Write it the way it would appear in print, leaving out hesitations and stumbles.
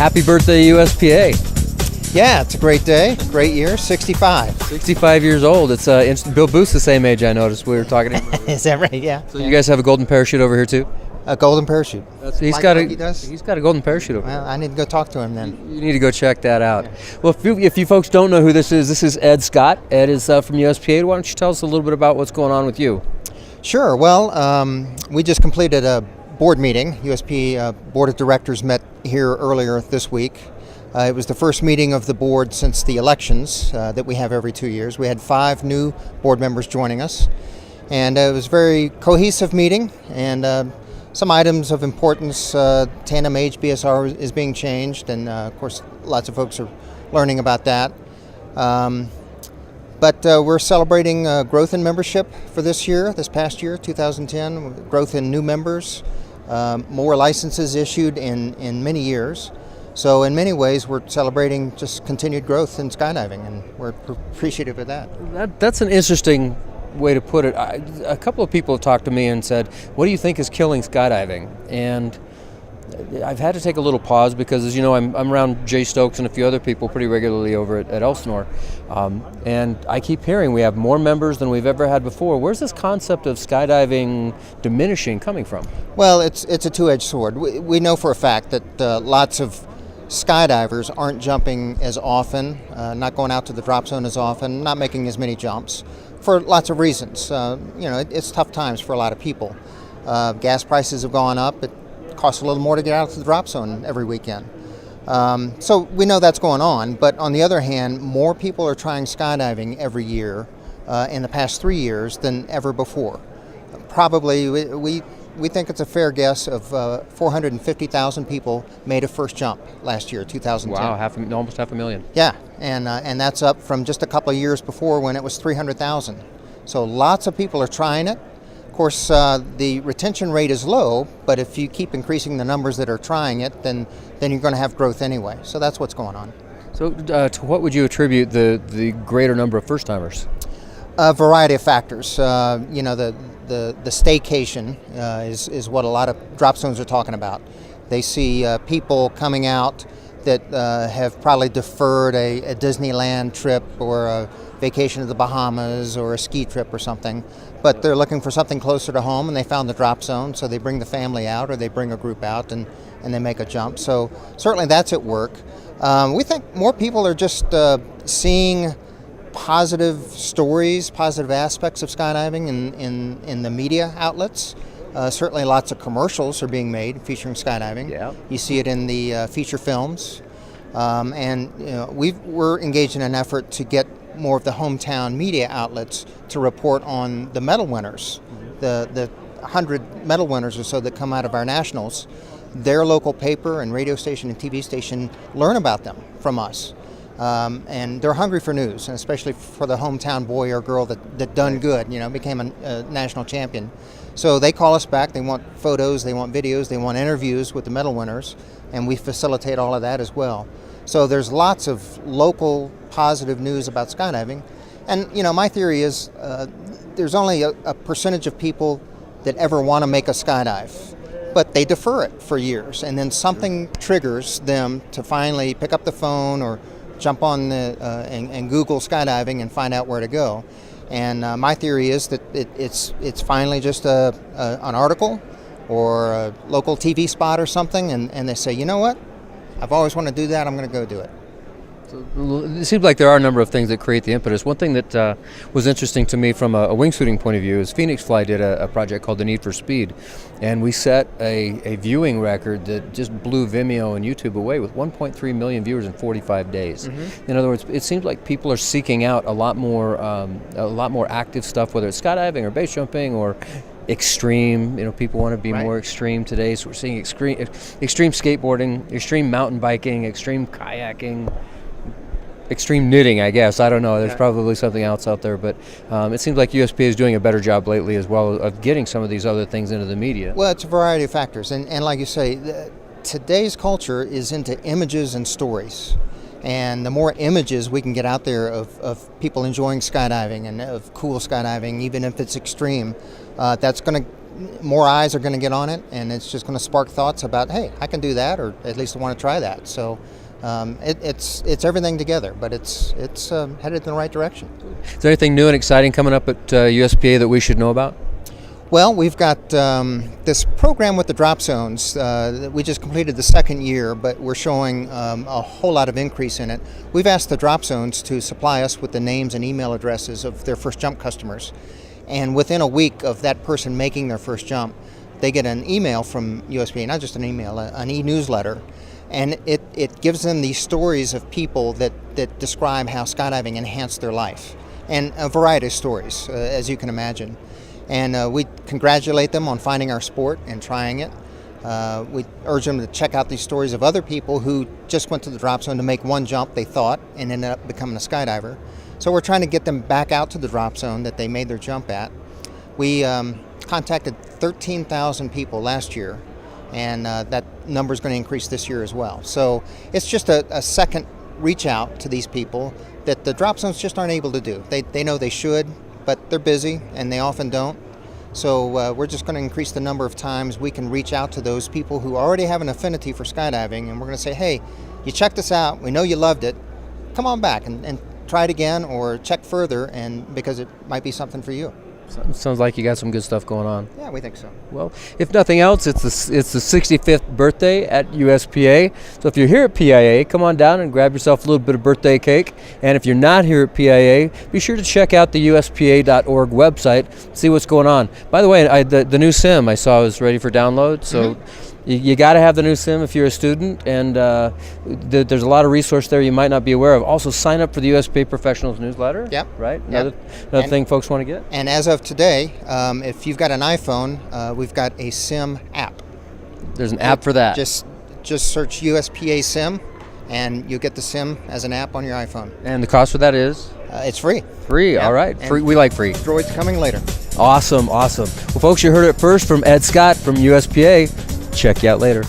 Happy birthday, USPA. Yeah, it's a great day, great year, 65. 65 years old. It's Bill Booth's the same age, I noticed. We were talking to him. Is that right? Yeah. So you guys have a golden parachute over here too? A golden parachute. He's got a golden parachute over here. Well, I need to go talk to him then. You need to go check that out. Yeah. Well, if you folks don't know who this is Ed Scott. Ed is from USPA. Why don't you tell us a little bit about what's going on with you? Sure. Well, we just completed a board meeting. USPA Board of Directors met here earlier this week. It was the first meeting of the board since the elections that we have every 2 years. We had 5 new board members joining us, and it was a very cohesive meeting, and some items of importance. Tandem age BSR is being changed, and of course lots of folks are learning about that. But we're celebrating growth in membership for this past year, 2010, growth in new members, more licenses issued in many years. So in many ways, we're celebrating just continued growth in skydiving, and we're appreciative of that. That's an interesting way to put it. A couple of people have talked to me and said, what do you think is killing skydiving? And I've had to take a little pause because, as you know, I'm around Jay Stokes and a few other people pretty regularly over at Elsinore. And I keep hearing we have more members than we've ever had before. Where's this concept of skydiving diminishing coming from? Well, it's a two-edged sword. We know for a fact that lots of skydivers aren't jumping as often, not going out to the drop zone as often, not making as many jumps for lots of reasons. It's tough times for a lot of people. Gas prices have gone up. It costs a little more to get out to the drop zone every weekend. So we know that's going on, but on the other hand, more people are trying skydiving every year in the past 3 years than ever before. Probably, we think it's a fair guess of 450,000 people made a first jump last year, 2010. Wow, almost 500,000. Yeah, and that's up from just a couple of years before when it was 300,000. So lots of people are trying it. Of course, the retention rate is low, but if you keep increasing the numbers that are trying it, then you're going to have growth anyway. So that's what's going on. So to what would you attribute the greater number of first-timers? A variety of factors. The staycation is what a lot of drop zones are talking about. They see people coming out that have probably deferred a Disneyland trip or a vacation to the Bahamas or a ski trip or something, but they're looking for something closer to home, and they found the drop zone, so they bring the family out or they bring a group out and they make a jump. So certainly that's at work. We think more people are just seeing positive stories, positive aspects of skydiving in the media outlets. Certainly lots of commercials are being made featuring skydiving. Yeah. You see it in the feature films. We're engaged in an effort to get more of the hometown media outlets to report on the medal winners, the 100 medal winners or so that come out of our nationals. Their local paper and radio station and TV station learn about them from us. And they're hungry for news, and especially for the hometown boy or girl that done good, became a national champion. So they call us back. They want photos, they want videos, they want interviews with the medal winners, and we facilitate all of that as well. So there's lots of local positive news about skydiving. And, my theory is there's only a percentage of people that ever want to make a skydive, but they defer it for years, and then something triggers them to finally pick up the phone or jump on and Google skydiving and find out where to go. And my theory is that it's finally just an article or a local TV spot or something, and they say, you know what, I've always wanted to do that, I'm going to go do it. So it seems like there are a number of things that create the impetus. One thing that was interesting to me from a wingsuiting point of view is Phoenix Fly did a project called The Need for Speed, and we set a viewing record that just blew Vimeo and YouTube away with 1.3 million viewers in 45 days. Mm-hmm. In other words, it seems like people are seeking out a lot more active stuff, whether it's skydiving or base jumping or extreme. People want to be more extreme today, so we're seeing extreme skateboarding, extreme mountain biking, extreme kayaking, extreme knitting, I guess. I don't know. There's probably something else out there, but it seems like USPA is doing a better job lately as well of getting some of these other things into the media. Well, it's a variety of factors, and like you say, today's culture is into images and stories. And the more images we can get out there of people enjoying skydiving and of cool skydiving, even if it's extreme, that's going to more eyes are going to get on it, and it's just going to spark thoughts about, hey, I can do that, or at least I want to try that. So it's everything together, but it's headed in the right direction. Is there anything new and exciting coming up at USPA that we should know about? Well, we've got this program with the drop zones. We just completed the second year, but we're showing a whole lot of increase in it. We've asked the drop zones to supply us with the names and email addresses of their first jump customers. And within a week of that person making their first jump, they get an email from USPA, not just an email, an e-newsletter. And it gives them these stories of people that describe how skydiving enhanced their life. And a variety of stories, as you can imagine. And we congratulate them on finding our sport and trying it. We urge them to check out these stories of other people who just went to the drop zone to make one jump, they thought, and ended up becoming a skydiver. So we're trying to get them back out to the drop zone that they made their jump at. We contacted 13,000 people last year, and that number is going to increase this year as well. So it's just a second reach out to these people that the drop zones just aren't able to do. They know they should, but they're busy and they often don't. So we're just going to increase the number of times we can reach out to those people who already have an affinity for skydiving, and we're going to say, hey, you checked us out, we know you loved it, come on back and try it again, or check further, and because it might be something for you. Sounds like you got some good stuff going on. Yeah, we think so. Well, if nothing else, it's the 65th birthday at USPA. So if you're here at PIA, come on down and grab yourself a little bit of birthday cake. And if you're not here at PIA, be sure to check out the USPA.org website, see what's going on. By the way, the new sim I saw is ready for download. So you got to have the new sim if you're a student, and there's a lot of resource there you might not be aware of. Also, sign up for the USPA Professionals newsletter. Yep. Right? Yep. Another thing folks want to get. And as of today, if you've got an iPhone, we've got a sim app. There's an app for that. Just search USPA sim, and you'll get the sim as an app on your iPhone. And the cost for that is? It's free. Free, Yeah. all right. And Free. We like free. Droids coming later. Awesome. Well, folks, you heard it first from Ed Scott from USPA. Check you out later.